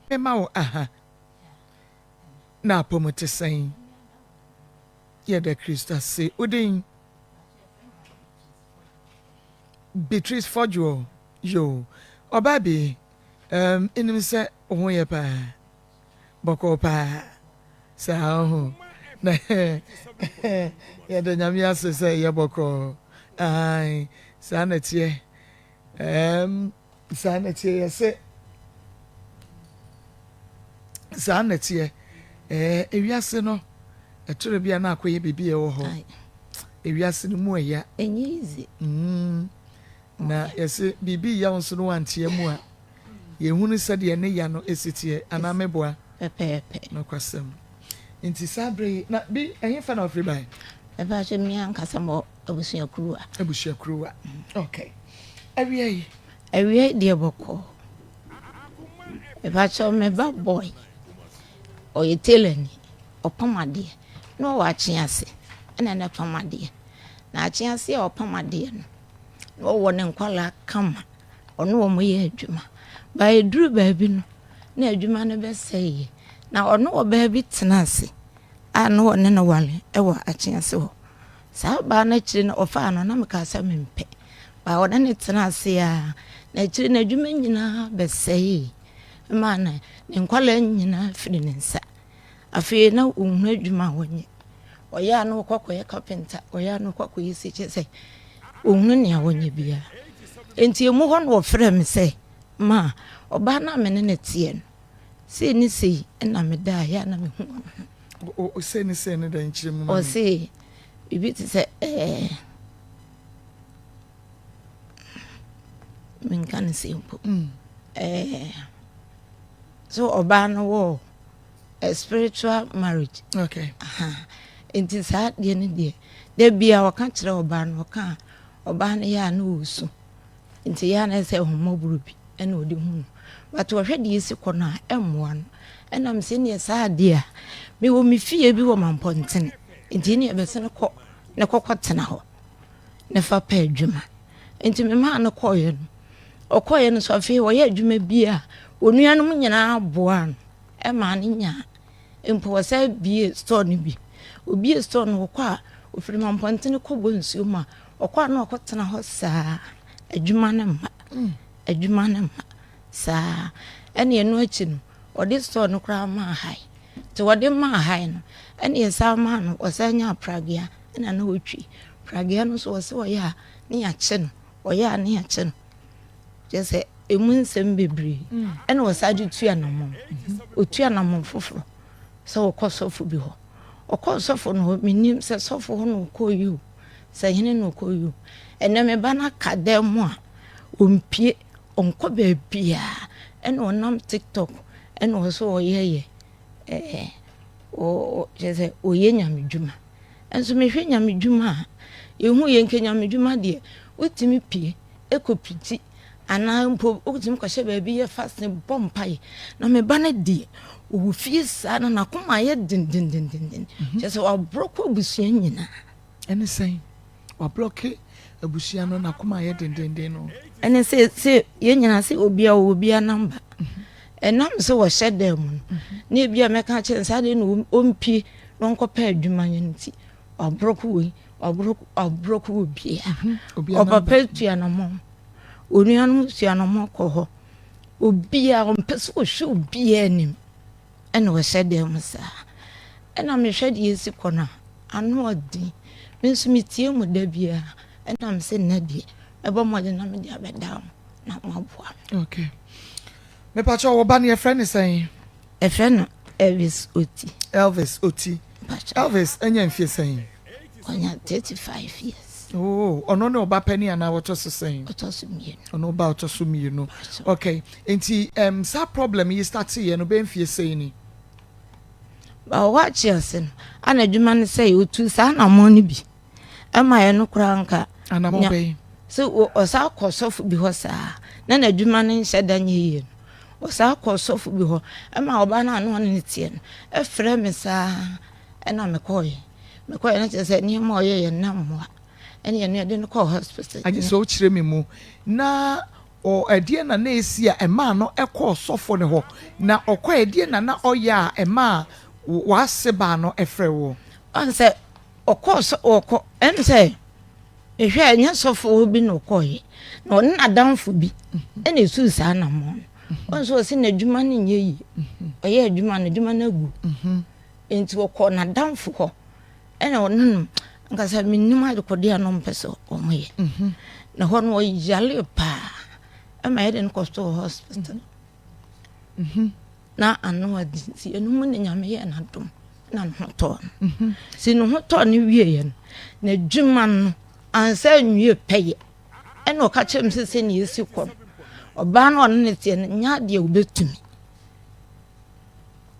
Emma, aha. Na promote saying, yeah, the Christa say, Udin Beatrice Fodjo, yo, or baby, in him say, Oyerepa, Boko pa, so, yeah, the Yamias say, Yaboko, ay, sanity, sanity, say, sanity, ewiase no etoro bia na akoye bibi e wo ho ewiase no mu eya easy na yese bibi ya wonso no antie mu a ye hunu sade ne ya no esitie ana meboa pepepe no kwasem nti sabre na bi ehin fa na ofri bai e ba je mi ankasa mo abusua kuruwa okay awie de boko e ba cho me ba boy oye teleni opamade no wa chiase ena na pamade na chiase opamade no wo ne nkwala kama ono wo moye adwuma ba eduru ba bi no na adwuma no be sei na ono wo ba bi tenase ano wo ne no wale e wo achiase ho sa ba na chiri na ofa no na meka sa mempe ba wo ne tenase a na chiri na adwuma nyina be sei mana ne nkwala nyina firi ne nsa afi na unhu adwuma wonye oya no kokoye carpenter oya no kokoye siche unhu ne awonye bia enti emu ho no ofre me se ma oba na me ne tie no se ni sei na me da ya na me hu o se ni da nchire mu o se bibi ti se men kan se mpo so oba no wo a spiritual marriage okay enti sa de ne de bia waka kire oba no ka oba no ya na osu enti ya na se homoburu bi ena odi hu but wo hwe de isi kono a emmoa no ena me se ne sa de a me wo me fie bi wo mampontene enti ne be se ne ko ne kokotena ho ne fa pa adwuma enti me ma na koye no okoye no so afi wo ya adwuma bi a onuanom nyina aboa no e ma ne nya empo wasa bie store ni bi obi store no kwa ofiri mampontene ko bonsuo ma okwa na okotena ho saa adwuma ne ma saa ene eno achi no odi store no kra ma hai te wodi ma hai no ene yesa ma no osanya pragia ena na otwi pragia no so wose oya ne ya che no oya ne ya che no jese emu nsem bebre ene wasaju tua na mom otua na mom foforo so okosofo bi ho okosofo no minim se sofo ho no koyu se hene no koyu ene me bana kadem a ompie onko ba bia ene onam TikTok ene oso oyeye o jese oye nyamedwuma enso me hwe nyamedwuma yehu ye nke nyamedwuma de otimi pie ekopiti ana mpo otim ko shebe bi ye fasting bompai na me bana die o fie sa na koma ye din just wa broke obusua nyina ene sen wa block abusua no na koma ye din no ene se ye nyina se obia number enam se wo shedem no na bia meka che nsa de no ompi no nkopa adwuma nyinti wa broke obia papa tua na mom onuanu tua na mom ko ho obia ompese o hwe obia nim ene wo shedem sa ena me hwede yesi kona anu odi mensu mitie mu da bia ena me se na die ebo mo de na me dia bedam na maboa okay me pacho wo ba ne e friend saying e friend Elvis Oti Elvis enya mfie saying onya 35 years oh ono no ba pani ana what was saying ono ba otoso mi no okay enti sa problem you start here no be mfie saying ni ba watch us ana adwuma ne say otu sa na mo ni bi ema ye no kura nka ana mo be so o sa kosofu bi ho sa na adwuma ne hye danye ye o sa kosofu bi ho ema oba na no ne tie no e frɛ me sa ena me koye na say ni mo ye na mo ene ye no de no call hospital aje so chire me mu na o edie na na esi a ema no ekọ sofo ne ho na okọ edie na na oya ema wa seba no efre wo on say okọ em say ehwe anya sofo bi no koye na on adamfo bi ena esu sa na mo on so si na adwuma ne nye yi oye adwuma na gu enti okọ na adamfo ho ena on nkasa minnim adekode anom pese omoye na ho no yale pa ama eden kosto hospital na anu adisi enum ne nyame ye na dom na no to si no ho to ne wie ye na adwuma no ansa nwie peye ena o ka chem se ne yesi kɔ oba na on ne tie nya de obetumi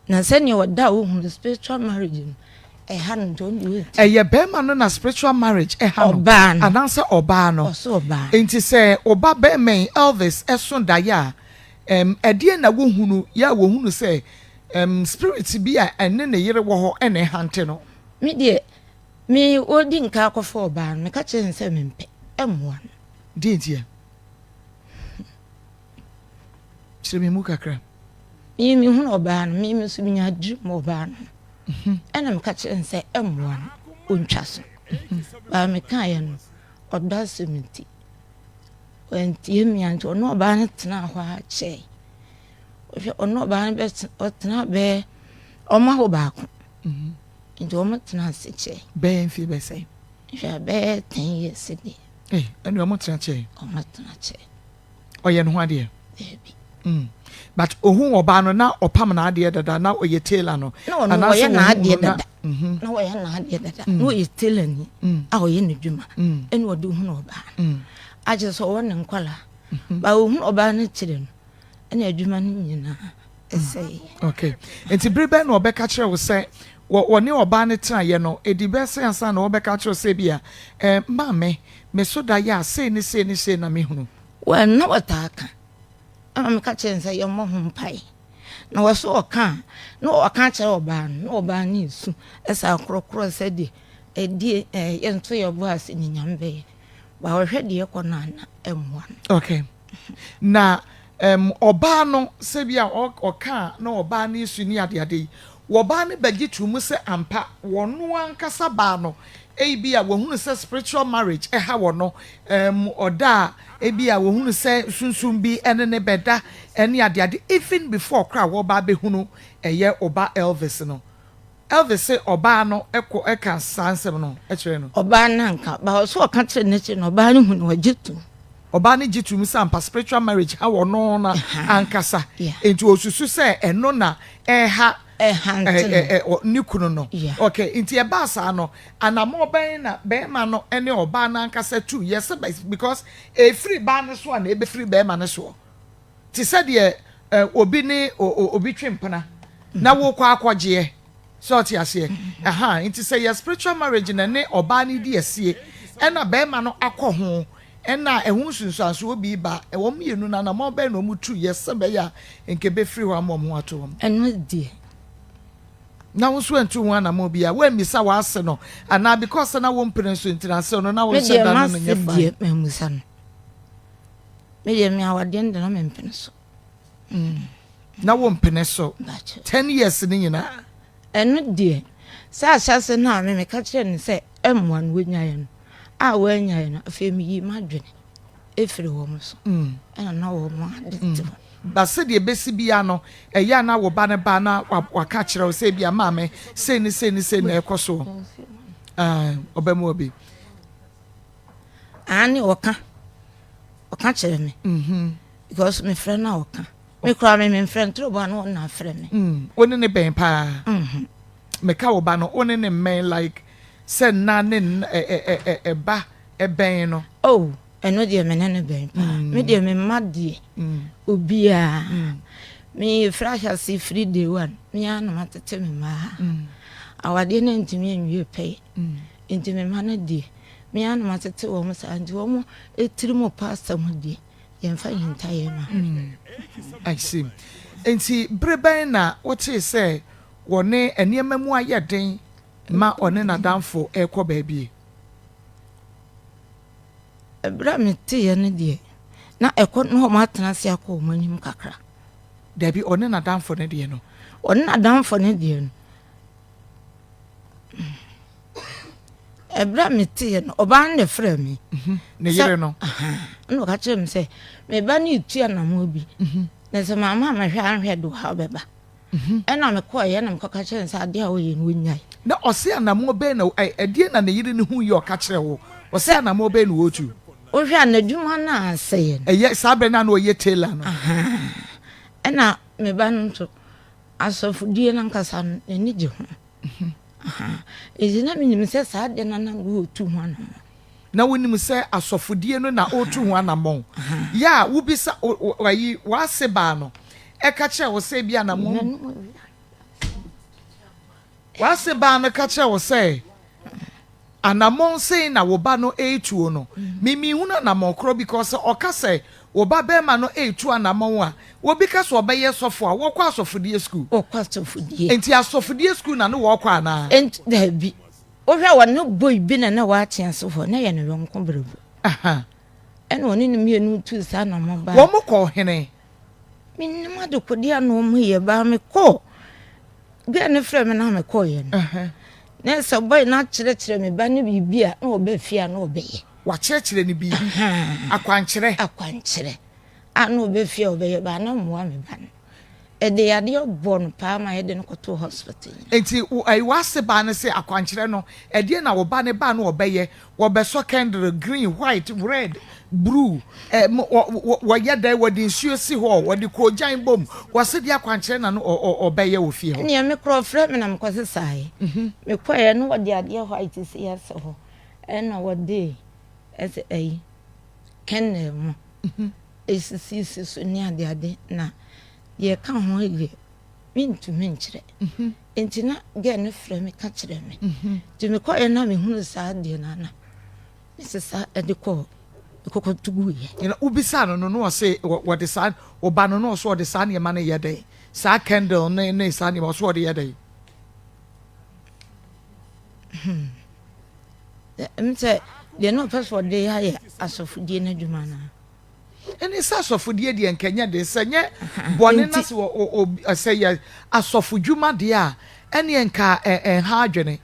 na se ne oda wo hu spiritual marriage han don't do it ye be man no na spiritual marriage han anansa oba no enti se oba be men Elvis eson da ya edie na wo hunu ya wo hunu se spirit bi a ene ne yere wo ho ene hante no me de me odi nka akofo oba no me ka che nse me mpe emwa de dia chire mu kakra mi hunu oba no mi so nya dru mo oba no ena me ka che nse emwa ontwa so ba me kan ye no oda semiti wentie mi anto no oba no tena ho a che ono oba no be tena be oma ho ba ko nti omo tena se che be mfi be say ya be 10 years di enu omo tena che omo tena che oye no ho ade but ohun oba no na opam na ade dada na oye tailor no na oye na ade dada na oye na ade dada no oye tailor ni a oye ne dwuma enu ode ohun oba aje so won nkwala ba ohun oba ne kire no ena adwuma no nyina esei okay enti brebe na obeka kire wo se woni oba ne tena ye no edi be se ansa na obeka kire se bia ma me so da ya se ni na me hunu wa na wataka am ka kire se ye mo ho pai na wo so oka na oka kire oba no oba ni su esa akrokro se de edi ye nto ye bo ase ni nyambe ba wo hwe de ko na emwa okay na oba no se bia oka na oba ni su ni ade wo ba ne bagi tumu se ampa wono ankasa ba no bia wo hunu se spiritual marriage ha wono oda bia wo hunu se sunsun bi ene ne beda ene ade even before kra wo ba be hunu eye oba Elvis no Elvis se oba no eka sansem no kire no oba nanka ba so oka kire ne kire no oba ne hunu wajitu oba ne jitu mu sampa spiritual marriage ha wono na ankasa enti osusu se eno na ha nikunu no okay inti eba sa no anamo ben na be ma no ene oba na ankasa 2 yes because free ba ne so na e free be ma ne so ti said ye obi ne obi twempana na wo kwa akwaje so ti ase inti say your spiritual marriage na ne oba ne di asie ena be ma no akọ ena ehun sunsanso obi ba wo mienu na mo be no mu 2 yes be ya nke be free wa mo mo ato eno die na wo so antu wan na mo bia we misa wa ase no ana because na wo mpene so ntina se no na wo se da no nye fa me musa no me ye me awade nda na me mpene so na wo mpene so 10 years ni nyina eno die sa se na me ka kire ni se emwa no wenyaye no a wenyaye no afemi yi madwene efiri wo mo so na wo mo ade ba se de besi bia no eya na wo ba ne ba na waka kire o se bia ma me se ni na ekoso obemu obi ani oka kire me because me friend na oka me kra me friend tro ba no na friend me oni ne ben pa me ka wo ba no oni ne men like se na ne ba ben no oh eno de me ne ben pa me de me madie obi a me frasha si free day one me ana matete me ma awade na ntimi enwie pay ntimi ma na die me ana matete wo mo sa andi wo mo etiri mo pastor mo die ye mfa yinta ye ma I see enti breben na what say wone eniema mu ayeden ma one na danfo ekọ baabie ebra me te ye ne die na ekọ no ma atena se akọ manim kakra Debi one na danfo ne de no one na danfo ne de no ebra meti no oba ne frɛ me ne yere no no ka kyerɛ me sɛ me ba ne etua na mo bi na sɛ mama ma hwɛ anhwɛ do ha beba ɛna me kɔ yɛ na me kɔ ka kyerɛ sɛ ade a wo yɛ no nyai na ɔse anamo be na ɛdie na ne yere ne hu yɛ ɔka kyerɛ wo ɔse anamo be no wotu o hwɛ na dwuma na asɛ ɛyɛ sabe na ɔyɛ tailor no ɛna me ba no to asɔfodie na nkasa no ani gye ho ezina minim sɛ saa de na wo tu ho ana na wonim sɛ asɔfodie no na otu ho anamon ya wo bisa wayi wase ba no ɛka kyerɛ wo sɛ bi anamon wase ba no ka kyerɛ wo sɛ anamon sei na wo ba no etuo no mimi hu na anamon kro because ɔka sɛ wo ba be ma no etu anamon a wo bi ka so obɛyɛ sɔfo a wo kɔ asɔfodie school enti asɔfodie school na no wo kɔ ana ent da bi o hwɛ wo no boy bi na wa akyɛnso hɔ na yɛ no yɔnko brɛbu ɛna oni no mienu tu sa na mo ba wo mo kɔ hene minnim ade kodi ano mo yɛ ba me kɔ bia ne frɛ me na me kɔ yɛ no na sɛ boy na kyerɛkyerɛ me ba ne bibia na obɛfia na obɛyɛ wa kyerɛkyerɛ ne bibi akwankyerɛ ano obɛfia obɛyɛ ba na mo me ba no ɛde yade ɔbɔ no pa ma yɛde no kɔto hospital enti ai wase ba ne sɛ akwankyerɛ no ɛde na wo ba ne ba no obɛyɛ wo bɛsɔ candle green white red blue wo yɛ dai wo de nsuo si hɔ wo de kojan bom wo se de akwankyerɛ na no obɛyɛ wo fie hɔ ne me kro frɛ me na me kɔse sae me kɔɛ no wo de ade white si yɛsɛ hɔ ɛna wo de ɛsɛ ai kennel mu esisi so ne ade na ye ka ho ye mintumi nkyerɛ enti na ge ne frɛ me ka kyerɛ me ti me kɔ na me hunu saa de na me se saa de kɔ tugu ye ina ubisa no no ɔse wo de saa oba no no so de saa ne ma ne ye dai saa candle ne saa ne so de ye dai emse de no passport de ya ye asofudie na dwuma na eni sa asofodie de nkanya de sɛnyɛ bɔne na se o sɛyɛ asofodwuma de a eni nka ha adwene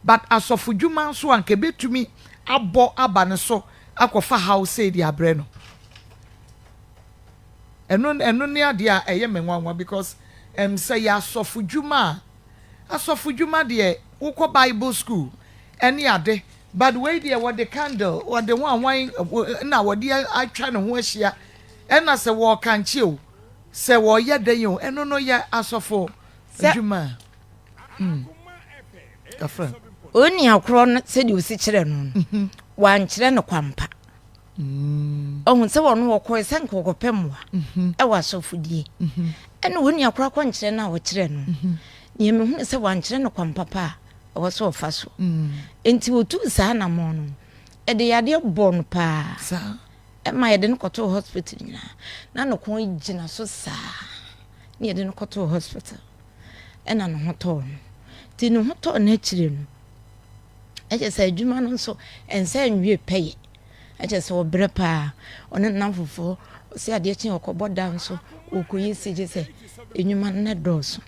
but asofodwuma so anka betumi abɔ aba ne so akɔfa house de abrɛ no eno ne ade a ɛyɛ menwanwa because sɛ yɛ asofodwuma de wokɔ bible school eni ade but way there what the candle what the one na what the atwa ne ho ahia ena se wo kanche o se wo ye den o eno no ye asofo adwuma afra oni akro no se de osi kire no wan kire no kwampa ohun se wo no wo ko se nko ko pemwa e wa asofodie ena oni akro akọ nkire na wo kire no ye me hu se wan kire no kwampa pa was so fast enti wo tu sa na mo no e de yade bon pa sa e ma yede no koto hospital na no kon gina so sa ne yede no koto hospital e na no hoto ti no hoto na chire no e je sa adwuma no so ensa nwie peye e je sa obre pa one na fofo o se ade chi okobo dan so okoyi se je se enwuma na doso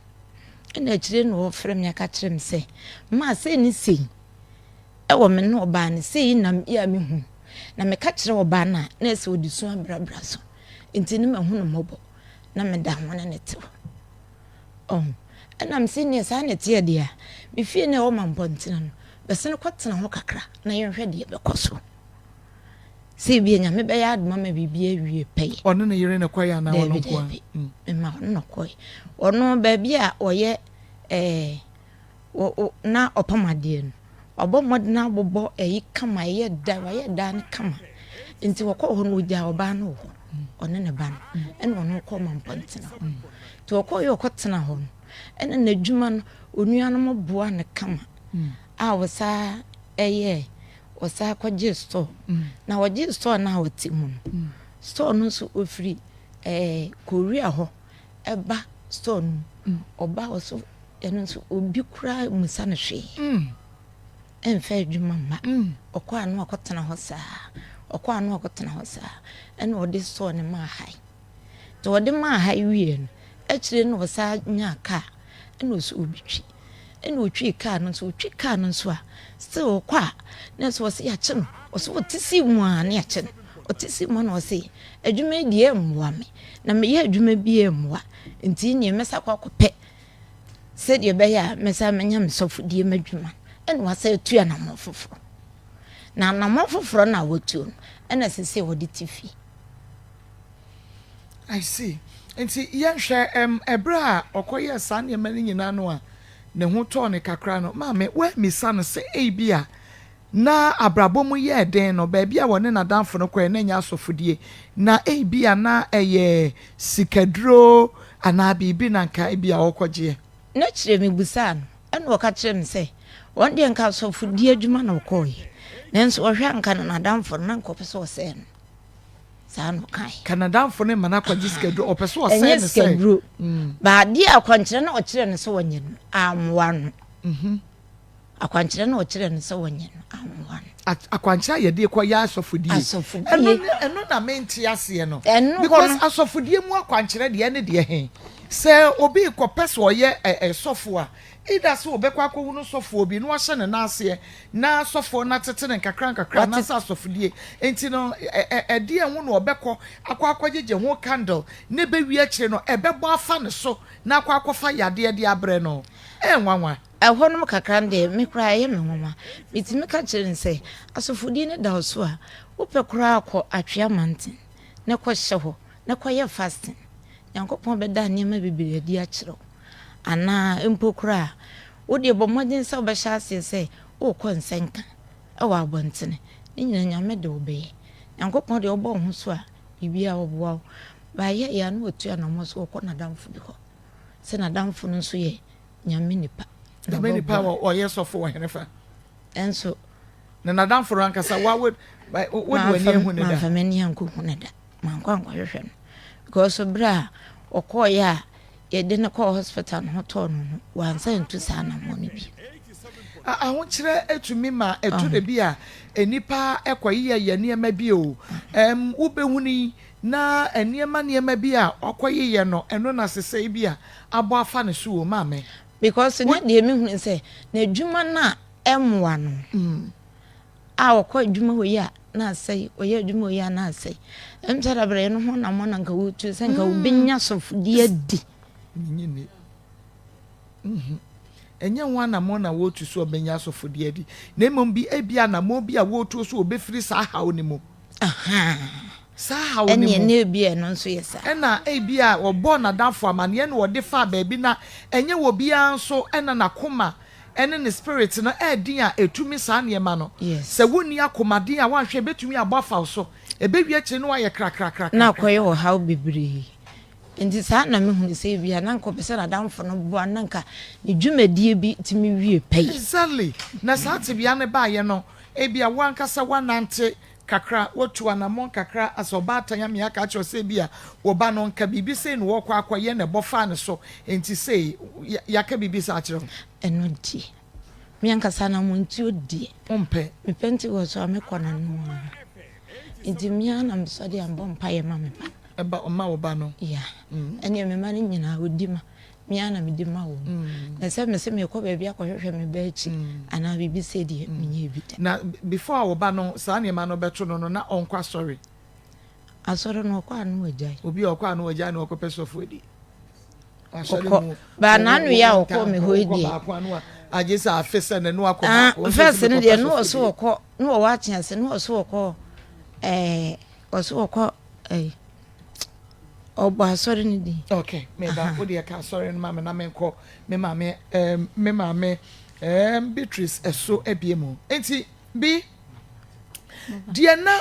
ena chire no ofre me aka chire me se ma se ni sei e wo me no oba ne sei na ya me hu na me ka chire oba na na se odisu abrabra so enti ne me hu no mobo na me da ho na nete ena me se ni sa na tie dia me fie na o ma mpontina no be se ne kwatena ho kakra na ye hwe de be koso se bi nya me be ya aduma ma bibia wie pay ono ne yere ne kwaya na ono kwa ma no koy ono ba bia oye na opamade no obomod na bobo kama ye da ne kama nti wo ko ho no dia oba no ho ono ne ba no ene ono ko ma mpontina to wo ko yo ko tena ho no ene na dwuma no onuano mo boa ne kama a wo sa osa kwaje store na waje store na wati mu store no so ofiri Korea ho eba store no oba oso eno so obi kura musa na hwe enfa adwuma ma okwa no akotena ho saa okwa no okotena ho sa ene ode so ne ma hai to ode ma hai wie no akire no sa nya ka ene osu obitwi ene otwi ka no so otwi ka no so a still kwa na so se ya che no so otisi mu a na ya che no otisi mu na o se adwuma die mwa me na me ye adwuma bi emwa nti ne mesa kwa kope se de be ya mesa menya mesofu die madwuma ene wa se tu ya na mofoforo na mofoforo na wotu ene se wodi TV. I see. Nti yenhwe ebra okoye san ye mani nyina no a ne ho to ne kakra no maame we misa no se bia na abrabomu ye den no ba bia woni na danfo no kwa na nya asofodie na bia na eye sikaduro ana bibi na nka bia okoje na kire me busa no ene woka kire me se won de nka asofodie adwuma na okoye nenso ohwa nka na danfo na nkopese o se no sano kai Canada for ne mana kwa jiskaduro opeso o se ne se ba di akwankyere na o kire ne so wonye no amwa no akwankyere na o kire ne so wonye no amwa no akwankyere ye de kwa ya asofodie eno na menti ase no because asofodie mu akwankyere de ne de he se obi ko peso ye sofo a ida so obekwa ko no sofo obi no ahye ne na ase na sofo na tete ne kakra na sa asofodie enti no de hu no obekọ akwajeje ho candle ne be wi akire no ebebo afa ne so na akwafa yade de abre no nwanwa ehonum kakra nde me kra ye me nwoma bitimi ka kire nse asofodie ne da so a upe kra akọ atwea manten ne kọ hye ho ne kọ ye fasting yankopon be da niam bibiri adi akire ana empokura wo de bomodin se obehya se o konsenka e wa abontene nyina nyame de obe yankopon de obo ho so a bibia oboa ba ye ya no otua na mo so okọ na damfo bi ho se na damfo no so ye nyame nipa na nipa o ye sofo wo henefa enso na damfo rankasa wa wo wani ehu ne da fa mani anko hu ne da man kwankwa hwehwe no because bra okọ ya ye de na call hospital no to no wansa ntu sa na mo ne bi ahụ kire etumi ma etu de bi a enipa ekwaye ye niema bi o ubehuni na niema bi a okwaye ye no eno na sese bi a abo afa ne so o maame because ne de mi hu se na adwuma na emwa no a okwa adwuma ho ya na sei oye adwuma ho ya na sei emtara bre no ho na mo na nka wotu se nka obenya sofudi adi nyine enya wana mo na wotu so obenya sofodi adi na emom bi ebia na mo bi a wotu so obefiri sa hawo ni mo sa hawo ni mo ene ebia no so yesa ena ebia obo na danfo amane na wode fa ba bi na enye wo bia nso ena na koma ene ne spirit na edin a etumi sa ne ma no se woni akomaden a wanhwe betumi agbafa so ebewie kire no aye krakrakra na koye wo hawo bibiri ndi sa na me hu se bia na nko pese na damfo no bo ananka ne dwumadie bi timi wie pay exactly na sa te bia ne ba ye no e bia wankasa wanante kakra wotu anamon kakra asobata nya me aka cho se bia wo ba no nka bibi se no wo kwa akwaye ne bofa ne so enti se ya ka bibi sa akiro eno di me ankasa na mo nti odi ompe me penti wo so amekona no enti me ana msodi ambo mpaye ma me pa eba oma oba no yeah ene me ma nyina odima me ana me dima wo na se me ko ba bia kohwehwe me ba echi ana bibi se die menye ebita na before oba no sa ne ma no beto no na onkwa sorry asoro no kwa anu ejai obi okwa anu ejai no okopeso fuedi ba na anu ya okọ me ho edie agesa afese ne no akọ first ne de no so okọ no wa chiase no so okọ oso okọ oba sorry ni di okay me ba wo de ka sorry no mama na menko me mama Beatrice eso ebiemu enti bi die na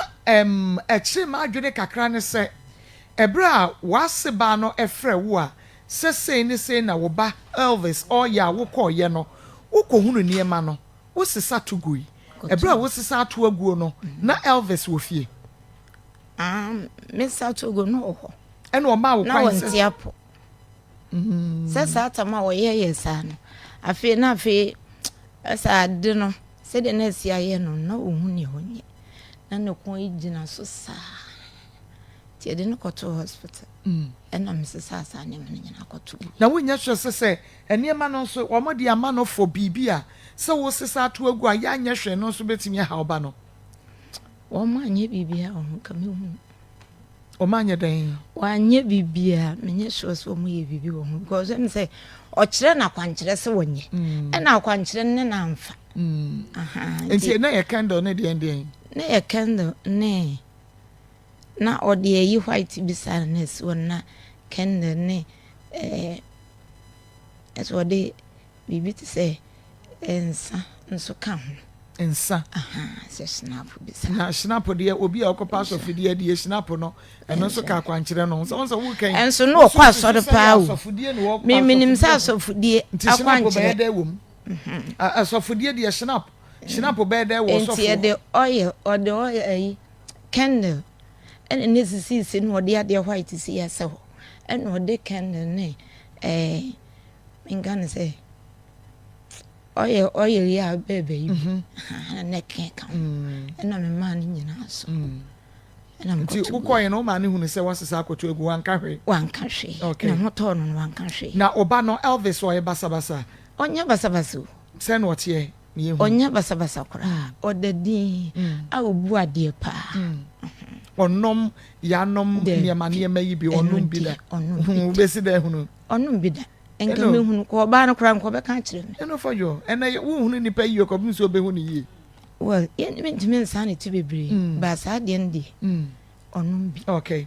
echi ma adwene kakra ne se ebra wase ba no efre wo a sese ni se na wo ba Elvis o ya wo ko ye no wo ko hunu niema no wo sesa tugui ebra wo sesa ato aguo no na Elvis wo fie me sa togo no ho eno o ma wo kwan se na wontiapo sesa atama wo ye yesa no afi na afi asa de no se de na sia ye no na ohuni honye na ne ko igina so sa ti de no koto hospital na mesesa sa ne me nyina koto na wonya hwe se eniema no so omodi ama no for bibia se wo sesa to agu a ya nya hwe no so betimi ha oba no o ma nya bibia o ka me hu o ma nya den wa nya bibia me nya hwe so mo ye bibi wo hu because em say o kire na kwankire se wonye na kwankire ne na amfa enti na ye candle ne de ndien na ye candle ne na ode yi white bisaness wona candle ne eso de bibi ti say ensa nso ka ho ensa se snap bisa na snap de obi a okopa so fidie de snap no eno so ka kwankire no so wo kan enso no okwa so de pa wo me minim sa so fidie akwankire de wom so fidie de snap be de wo so enti de oil ayi candle and necessity no de ade white si ya se ho and no de candle ne ngane say oye ya bebe na keka na me man nyina so na me ko ukoye no ma ne hunu se wasesa akoto egu wanka hwe na moto no wanka hwe na oba no Elvis oye basabasa onya basabasa se no tie me hu onya basabasa kora odadi a obu ade pa onom yanom niamane yi bi onom bi da hu besi da hunu onom bi da enka me hunu ko ba no kra nko be kan kire me eno for yo ena wo hunu nipa yi ko bi so be hunu yi well yen me ntime nsane ti bebre ba sa de ndi onom bi okay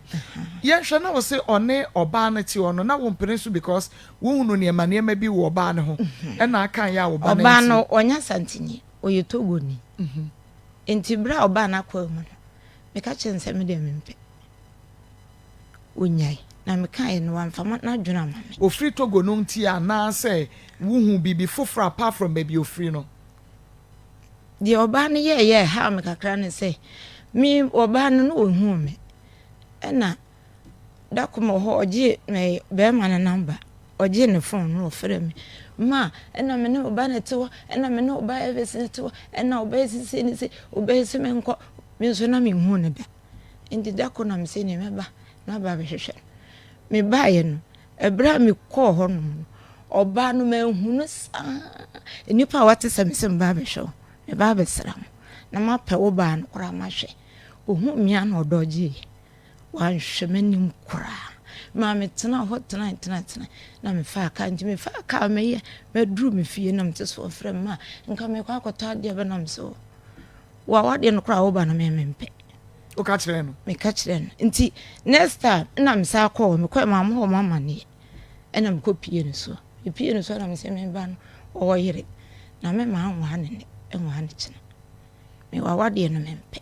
ye hwe na wo se one oba na ti ono na wo mpere so because wo hunu niamane bi wo oba ne ho ena aka ya wo oba no onya santini oyetogo ni enti bra oba na kwa mu me ka chense me de mempe onyai na me kan no amfama na dwuna ma me ofri togo no nti ana say wuhu bibi fofra apart from baby ofri no di oba ne ye ha me kakra ne say mi oba no no hu me na da komo ho oje me be ma na number oje ne phone no ofre me ma na me ne oba ne tewo na me ne oba evesi ne tewo na oba esisi ne se oba esi me nko me so na me hu ne da enti da ko na me se ne me ba na ba be hwehwe me baye no ebra me ko ho no oba no me hu no sa enipa wate se me se ba be hwe me ba be sram na ma pe wo ba no kora ma hwe ohu mia na odoje wan hwe manim kora ma me tena ho tena na me fa ka nti me fa ka me ye me dru me fie na me te so frem ma nka me kwa akota de be na me so wa wade no kora wo ba na me mempe o ka kire no me ka kire no nti next time na me sa call me kwa mama ho mama ne na me kopie no so na me se me ba no o yire na me ma anwa ne enwa ne kina me wa wade no mempe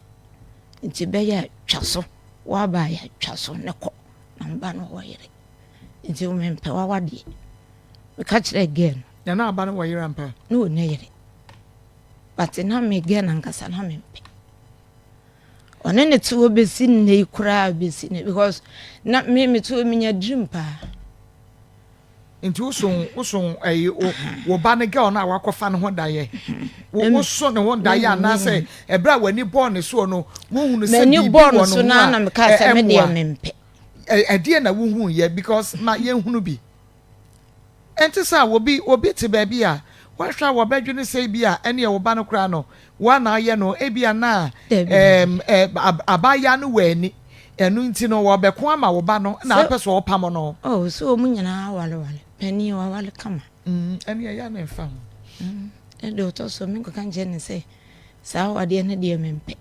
nti be ya twaso wa ba ya twaso ne ko na mba no o yire nti o mempe wa wade me ka kire again na na aba no wo yire ampa no ne yire but na me again ankasa na mempe one ne tuwo besi ne ikura besi ne because na me tuwo minya dream pa nti usun wo ba ne girl na wakofa ne ho daye wo so ne ho daye na say ebra wani born so no wo hunu se bibi wo no na me ka se me de mempe e na wo hu ye because ma ye hunu bi enti sa obi te ba bi a wahwa wo badwene sei bi a ene ye wo ba no kra no wa na ye no ebia na abaya no wani enu nti no wo beko ama wo ba no na apeso wo pam no oh so mu nyina wale pani wa wale kama ene ya na mfa e do to so mi ko kan je ne sei sa wade ne de mempe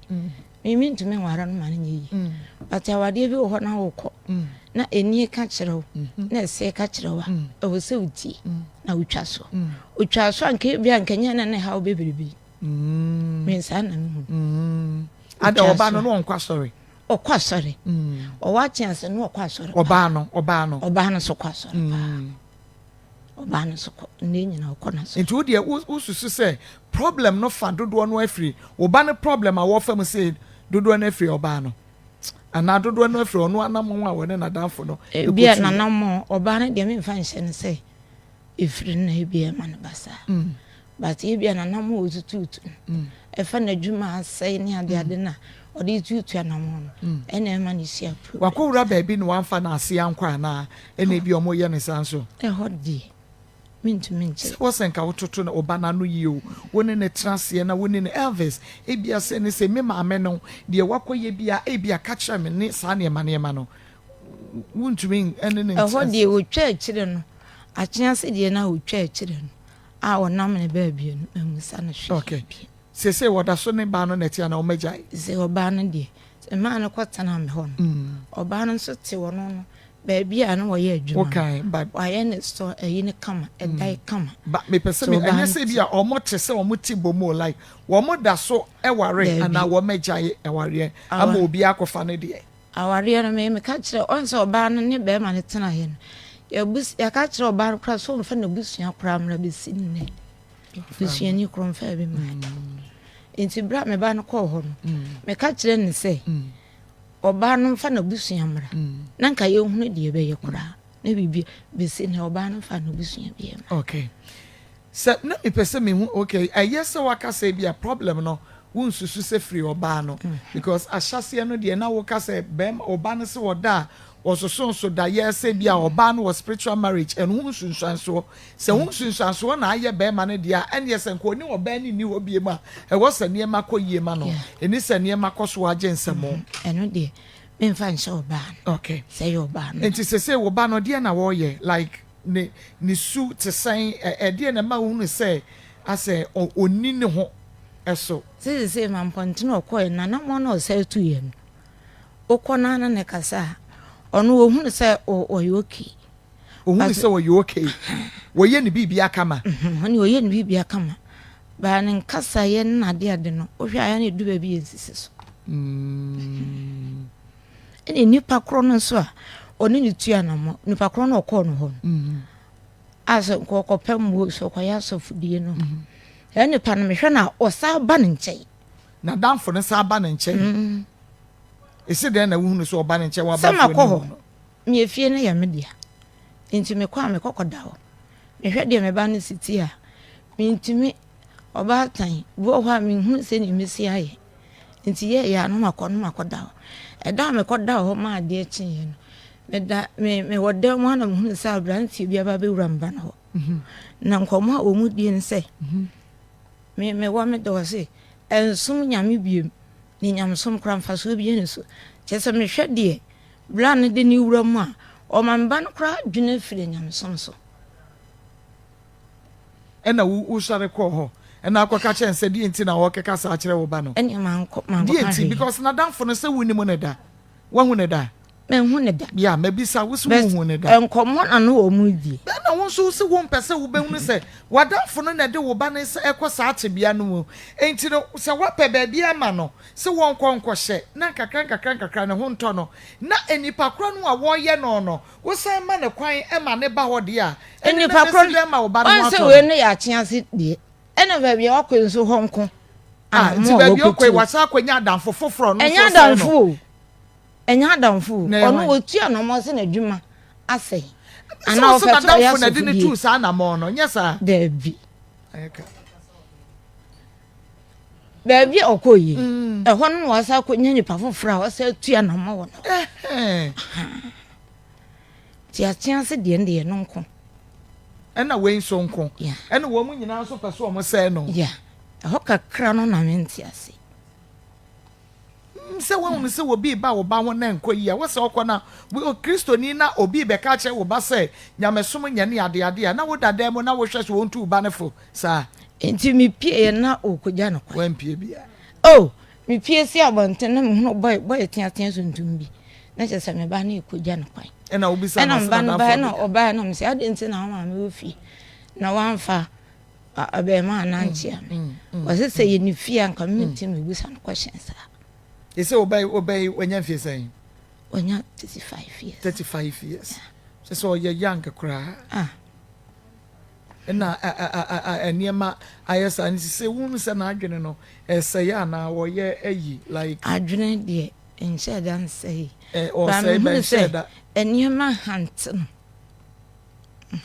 mi ntumi nwara no mane yi but awade bi wo ho na wo ko na eni ka kirewo na se ka kirewa e wo se uti na utwa so anke bia anke nya na ha obebiribi me sa na mu ada oba no no nkwa sorry okwa sorry o wa chance no okwa sorry oba no so kwa sorry oba no so ko ne nyina okona so nti wo de ususu se problem no fa dodo no afri oba no problem a wo fam say dodo no afri oba no ana dodo no afri ono anam a wone na danfo no bia na nam oba no de me mfa nhye ne say efri na bia man basa but e bia na nam o tututu e fa na dwuma asai ne ade na or these you to an amount, and a man is here. Wakura baby no one fan as young quana, and maybe your more young sanso. A hot day. Mean to mean, wasn't out to no banana you, winning a transiana, winning Elvis, Abia send say, Mima Meno, dear Wako ye be a catcher, and Sanya Maniamano. Won't ring anything. A hot day with church children. A chance Indiana with church children. Our nominee baby and son. Okay. Say what a sonny banner netiana major. Say or banner dear. A man of quite an home. Or banner so one. Baby, I know ye okay, but why any store a yin come a die come. But me person, and I say, be or much so mutibo more like one more that so a worry and our major a warrior. I will be Akofane dear. Our real may catch the also ban and your bearman at tonight. Your bus, your catch or bar cross home from the bush, your cram rabbit sitting. This year, you crom fair man. Into brought me ban call home. Me catch then and say. Oba no fa na busua mra na nka ye hunu de be ye kura na bibi be si na oba no fa na busua be okay so na me pese me hu okay yes waka say be a problem no won susu se free oba no because ahyase no de na waka say bem oba no se woda so da yes be a oba no was spiritual marriage and won sunsuan so se won sunsuan so na aye be ma no dia and yes nko ni oba ni obi ma e was ne ma koyie ma no eni se ne ma koso agensemo eno de me fan show ba okay say your ba no enti say wo ba no de na wo ye like ni su te say e de na ma hu say ase oni ne ho eso say man point no ko na na mo no say tu ye okona na ne kasa ono wo hu se oyoki ohun se oyoki wo ye ni bibia kama oni wo ye ni bibia kama ba ne nkasa ye na de ade no o hwa ya ne du ba bi ensisi so eni nipa kro no so a oni ni tua na mo nipa kro no ko no ho aso ko pem wo so ko ya so fudie no ya nipa no me hwe na o sa ba ne nkyai na danfo ne sa ba ne nkyai ese den na wuhunu so oba ne nche wa ba fu ni me efie ne ya media enti me kwa me kokoda ho me hwe de me ba ne siti a me ntimi oba tan bo ho me hu se ni mesi aye enti ye ya no makoda ho e da me koda ho ma de chi ye no me da me wode mo na me hu se abranti bia ba be wura mba na ho na nkomo a omu die nse me wa me do se ensum nyame biem ni nyamsom kramfa so bi yenso chese me hwede bla ne de ni wura mu a o mamba no kra dwene fire nyamsom so ena wo sare ko ho ena akoka chense di enti na wo keka sa akere wo ba no eni man di enti because na danfo no se wuni mu ne da wa hu ne da me hu ne da ya mabisa wo se hu ne da enkomo na no wo mu di na wo so se wo mpese wo be hu se wadanfo no na de wo ba ne se ekosa atebia no mu enti no se wa pe ba bia ma no se won konko hye na kakran ne ho nto no na enipa kro no a wo ye no wo se ma ne kwan e ma ne ba ho de a enipa kro de ma wo ba no so we ne ya kye ase de ena ba bia wa kwen so honko ti ba bia okwe wasa kwanya danfo foforo no so enya danfo enya danfo ono otua no mo se na dwuma ase ana ofeto ya so na de ne tu sa na mo no nyesa da bi eka baby okoyi ho no wasa kwanya ni pa foforo wasa tua na mo no ti a chance de ende no nko ena we nso nko ena wo mu nyina so peso mo se no ho kakra no na menti ase se wo se wo bi ba wo ba wo na nko yi a wo se okona wo kristoni na obi be ka che wo ba se nyamesom nya ne ade na wo dada mo na wo hwe so wo ntu ba ne fo sa enti mi pie na okoja no kwa mpie bia mi pie si abonte na me hu boy tia so ntum bi na che se me ba na ekoja no kwa ena obi sa na ba na oba na me se ade enti na ma me ofi na wanfa abe ma na ntia me wo se ye ni fie anka me nti me busa no question sa ese obey wanya fie say wanya 35 years so ye young kra na eniema ayesa ni se wunu se na adwene no ese ya na wo ye ayi like adwene de enche dan say o say ben say da eniema hant no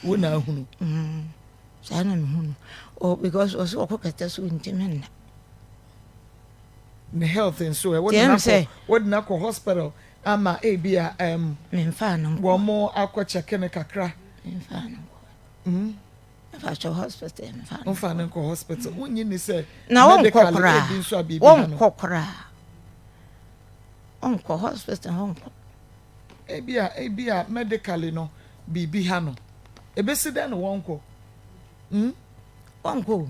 wona hunu sana me hunu because also okokata so ntimenna ne health and so what na ko hospital ama ebia memfa no wo mo akwa check ne kakra memfa no hospital memfa no ko hospital wonyi ni say na won kokra on ko hospital on ko ebia medically no bibi ha no ebesi den won ko Wanko.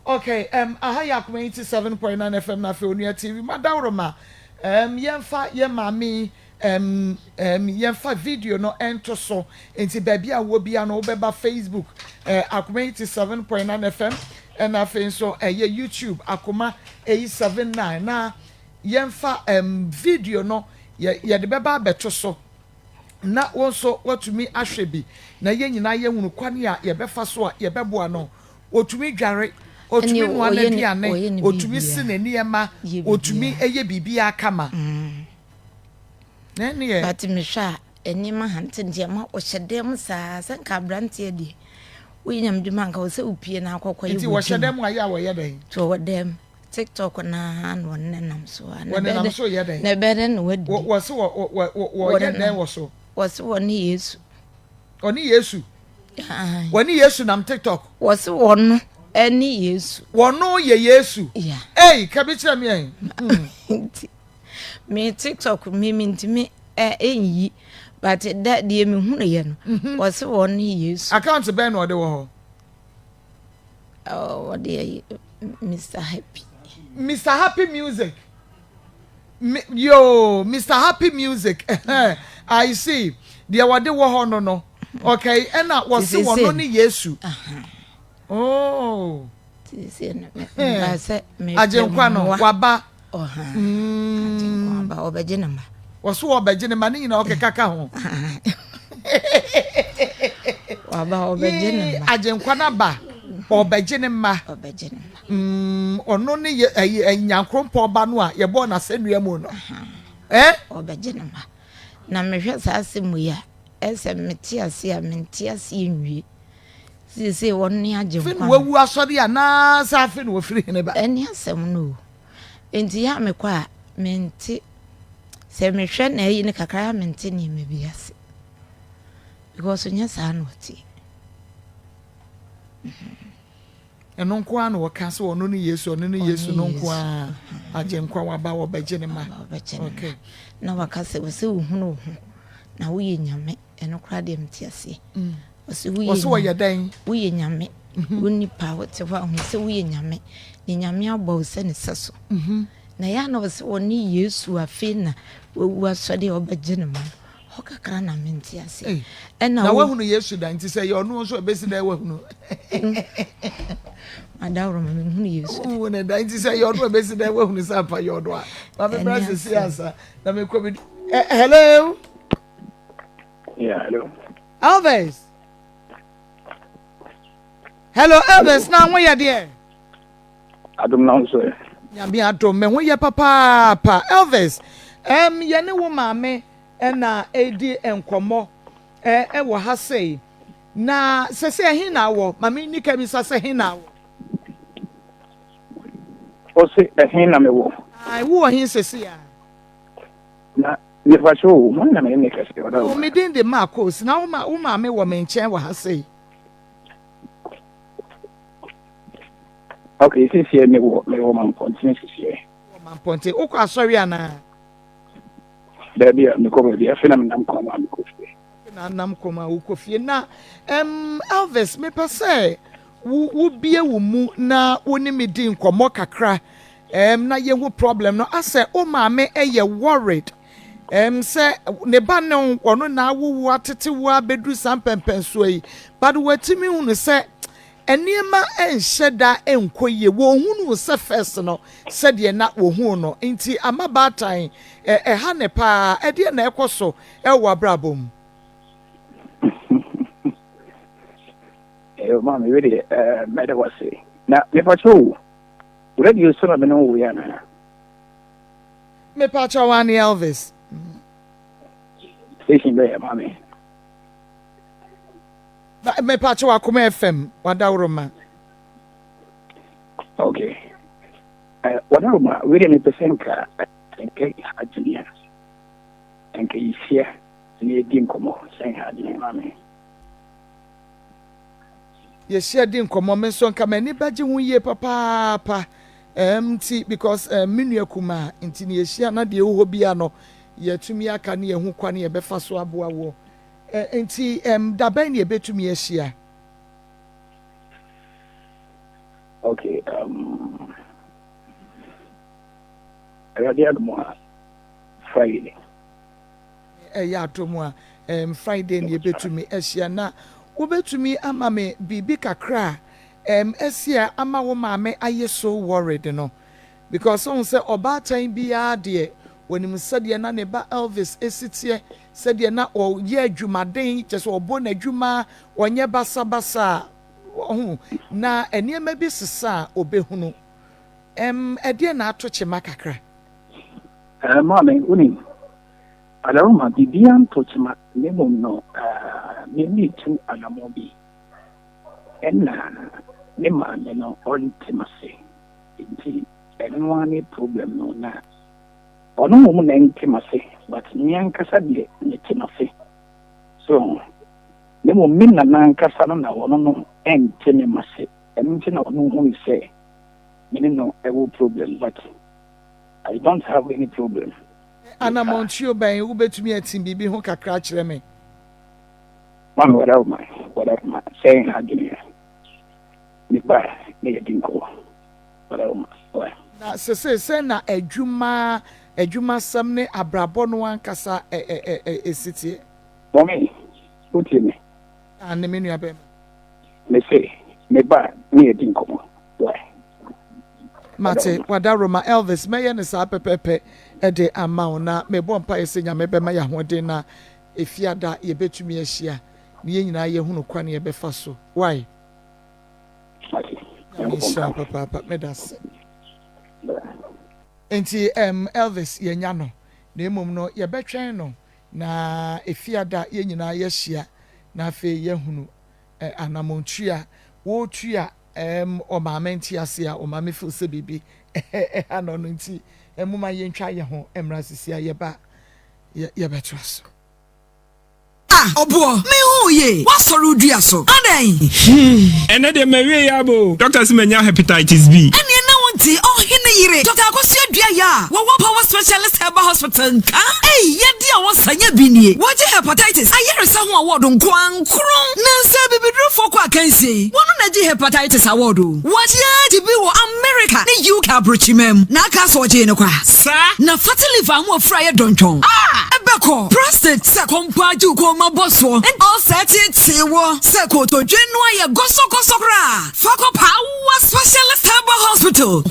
Okay, Ahaya Akoma 87.9 FM na Afia TV. Madawroma. Yemfa yemami yemfa video no ento so enti baby a wo bia no obeba Facebook Akoma 87.9 FM and afen so YouTube Akoma 879 na yemfa video no ye de beba beto so na wonso watumi ahwebi na ye nyina ye hunu kwane a ye befa so a ye beboa no otumi dware otumi no anaduane otumi sinaniema otumi eye bibia akama nene ye but me hwa enima hante ndiema o hyedem saa sanka brante de wo nyam dwuma nka wo se upie na akokọ ye nti wo hyedem aye a wo ye den to wo dem TikTok na no nenam so na so ye den na bere no wadi wo se wo ye den wo so wo se wo ni Yesu oni Yesu woni Yesu nam TikTok wo se wo no eni Yesu wono ye Yesu eh ka bi kire me me TikTok me ntimi enyi but that de me hunu ye no wo se wo no Yesu account ben no de wo ho oh what dey Mr Happy Music yo Mr Happy Music I see there wade wo ho no okay and that was the one only Yesu oh ajenkwa no waba ajenkwa ba obegene ma waso obegene ma ni na okekaka ho waba obegene ma ajenkwa na ba obegene ma ono ni nyankrompo ba no a ye bo na sanua mu no obegene ma na mehwe saase mu ya ese metiase a mentiase nwie sisi won ni ajenkwa fin wawu asori ana sa fin wo firi ne ba eni asem no enti ya mekwa menti se mehwe na yi ne kakra menti ni mebiase because nya sa no ti eno nko an wo ka se wono ni Yesu ono ni Yesu no nko a ajenkwa waba wo begene ma okay na wakase wo se uhunu na wo ye nyame eno kra de mtiase wo ye dan wo ye nyame woni pa wote ho ahu se wo ye nyame ni nyame abɔ se ne seso na ya na wo se woni Yesu afi na wo asode obegene ma ho kakra na mentiase na wo hunu Yesu dan ti se ye ono so obesi dan wo hunu adawro ma me hunu Yesu wo ne dan ti se ye ono obesi dan wo hunu sa pa ye odo a ma me brother si asa na me ko bi hello yeah hello Elvis hello Elvis na wo ye de adom na so ya bi adom me wo ye papa Elvis ye ne wo maame na edi enkomo wo ha sei na sese hin na wo mame ni ka mi sase hin na wo o se hin na me wo ai wo hin sese ya na ni fa show mo na me ne ka se oda o me din de Maa Akos na wo maame wo me nchen wo ha sei okay sisi me wo man continue sisi wo man ponte o kwa sorry ana baby me ko be afina me nam ko ma me ko fie na nam ko ma wo ko fie na Elvis me pese wo bie wo mu na woni me din komo kakra na ye hu problem no ase o maame eye worried se ne ba ne ono na wo atete wo abedu sampempen so yi but watimi hunu se eniema enhyeda enkoye wo hunu se first no se de na wo hu no nti amabatan ha ne pa de na ekoso wo abrabom mama really matter what say na me pa cho radio so na me no wo ya na me pa cho wan Elvis station be mama me pa cho Akoma FM wadawroma okay Whatever, we didn't think Adjunia and Kaysia, near Dinkomo, saying Adjunia, mammy. Yes, she didn't come on, son, come any badge ye, papa. See, because Minya Kuma, Intinia, not the Obiano, yet to me, I can hear who can hear Befaso Abuawo. And see, Dabani a bit to me a share. Okay, I did more Friday. Yeah, to more Friday, and you bet to me a share now. Ube to me, Amame, Bibi Accra. Esia ama wo maame aye so worried no because on say oba time bia de when him said na ne ba Elvis esitie said na o ye adwumaden just obo na adwuma onye basa na eniema bi sesa obehunu ede na atoche makakra maame uni alawma bibian tochima nemo no me need to alamobi enna ne maame no ontimase nti enwani problem no na ono mo na ntimase but nyankasa de ntimase so ne mo minna nankasa no na ono no entimase enti na ono hu say me no ewo problem but I don't have any problem. Ana Montio ben ubetumi atim bibi ho kakra kire me. Man whatever my saying Adjunia. Me dinko. Na se na adwuma sam ne abrabo no ankasa esitie. Mommy, put me. And me nua be. Me say me dinko. Mate wadaroma Elvis meye ne sa pepepe ede ama na me bompa ese nya me be ma ya hoden na efiada ye betumi ahia ne nyina ye hunu kwa ne ye befa so why Isha papa medas enti Elvis ye nya no na emom no ye betwen no na efiada ye nyina ye hia na afi ye hunu anamontua wo tua o maamenti ase a o maame feel se bibi ano no nti emuma ye ntwa ye ho emra sisi ye ba ye beto so obo me hu ye wa soru dua so adan ene de mewie ya bo doctors menya hepatitis B ene na wonti oh hene yire Dr. Akos dua ya wo power specialist herbal hospital nka ye dia wo sanya binie wo je hepatitis ayere sa ho award nkwankron na nsa bibidru fo kwa kansi wono na je hepatitis award wo je bi wo America ne UK abrochimem na aka so je ne kwa sa na fatty liver ho fra ye donton ebeko prostate se kompa ju ko maboso and all set it wo se ko to dwenu aye goso kra fako power specialist herbal hospital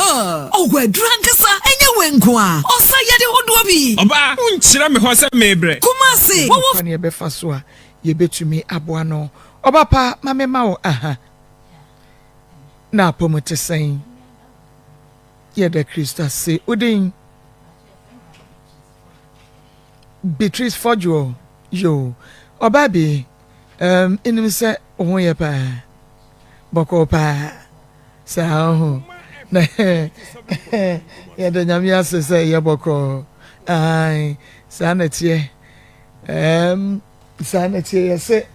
we drankasa enye wenko a osa yede hodo bi oba unchira me ho se mebre kumasi wo ne be fa so a ye betumi aboa no oba pa mamema wo aha na pomote sen ye de Krista se odin Beatrice Fojo yo oba bi enim se ho ye pa boko pa sa ho na ye de nyamia se ye boko ai sanatie sanatie ye se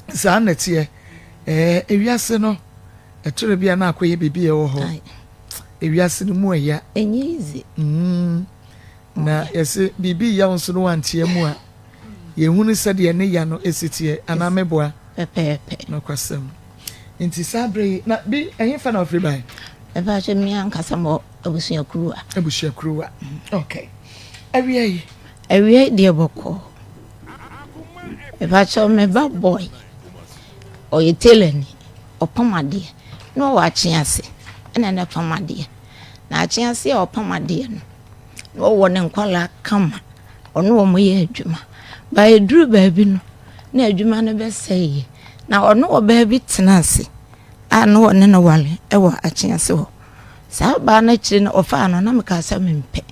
sanatie ewiase no etore bia na akoye bibi e wo ho ewiase no mu eya enye easy na yese bibi ya wonso no wantie mu a ye hunu sade ye ne ya no esitie ana meboa pepepe no kwasem nti sabre na bi ehin fa na ofri bai e ba je mi ankasa mo abusia kruwa okay awie de boko e ba cho me ba boy oye teleni opamade no wa chiase ena na pamade na chiase opamade no no wo ne nkwala kama ono wo mo ye adwuma ba eduru ba bi no na adwuma no be sey na ono wo ba bi tenase ano wo ne no wale e wo achiase ho sa ba na chiri na ofa no na meka sa mempe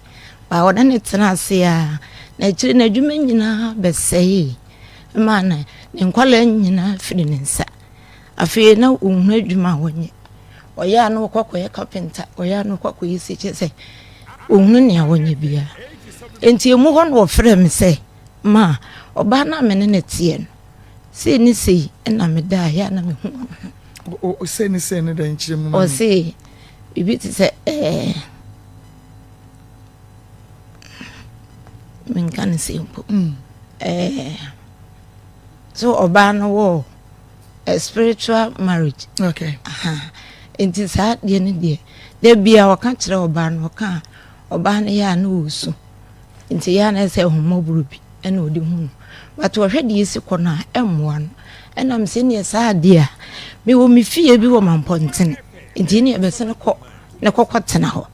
ba wo ne tenase a na chiri na adwuma nyina be sey mana ne nkwala nyina firi ne nsa afi na unhu adwuma wonye oya no kokoye carpenter oya no kokoye seche say ohunu ne awonye bia enti emu ho no ofre me say ma oba na me ne tie no se ni sei na me da ya na me hu o se ni da nchire mu o se bibi ti say men kan se mpo so oba no wo a spiritual marriage. Okay. Enti saa de ne de bia waka kire oba no ka oba ne ya na osu enti ya na se homoburu bi ena odi hu but wohwe de yesi kɔ na emwa no enam se ne saa de a me wo me fie bi wo mamponten enti ne be se ne kɔ tena hɔ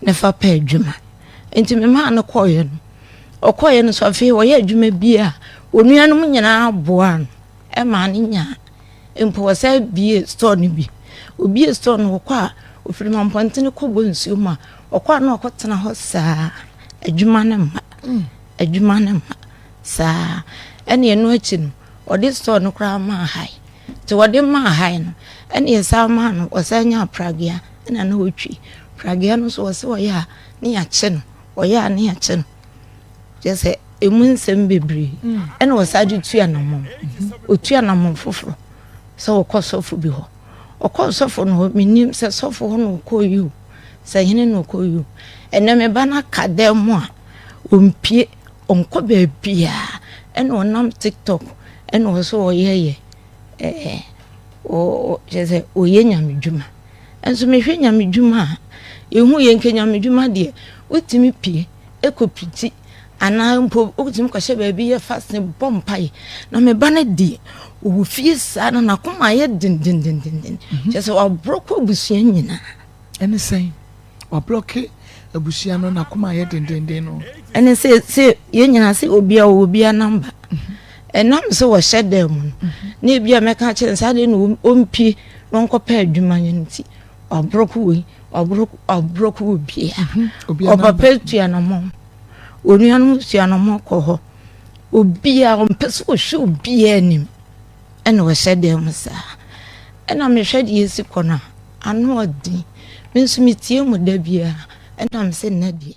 ne fa pa adwuma enti me ma na kɔye no okoye no so afi wo ye adwuma bi a onuanom nyina aboa no e ma ne nya empo wasa bie store ni bi obi store no kɔ a ofiri mamponten kɔ bonsuo ma okɔ na okɔ tena hɔ saa adwuma ne ma saa ene eno achi no ode store no kra ma hai te wode ma hai no ene saa ma no osanya pragia ena na otwi pragia no so wose oya ne ya che no oya ne ya che no jese emu nsem bebre ene wasade tua namom otua namom foforo so okosofo bi ho okosofo no minim se sofo ho no koyu se hene no koyu ene me bana kademo a ompie onko ba bia ene onam TikTok ene oso oyeye o jese oye nyamedwuma enso me hwe nyamedwuma ehu ye nke nyamedwuma de otimi pie ekopiti ana mpo otimi kwahye ba bi ye fast bompai na me bana di o fie sa na koma ye din jese wa broko busua nyina ene sen wa bloke abusua no na koma ye din no ene se ye nyina se obia number enam se wo hyede mu na bia meka kire sa de no ompi no nkopa adwuma nti obroko obia obapa tua na mo onuanu tua na mo kɔ hɔ obia ompese wo hwe obia anim ene wo hyede mu sa ena me hwede yesi kɔ na ano odi menso metie mu da bia ena me se na de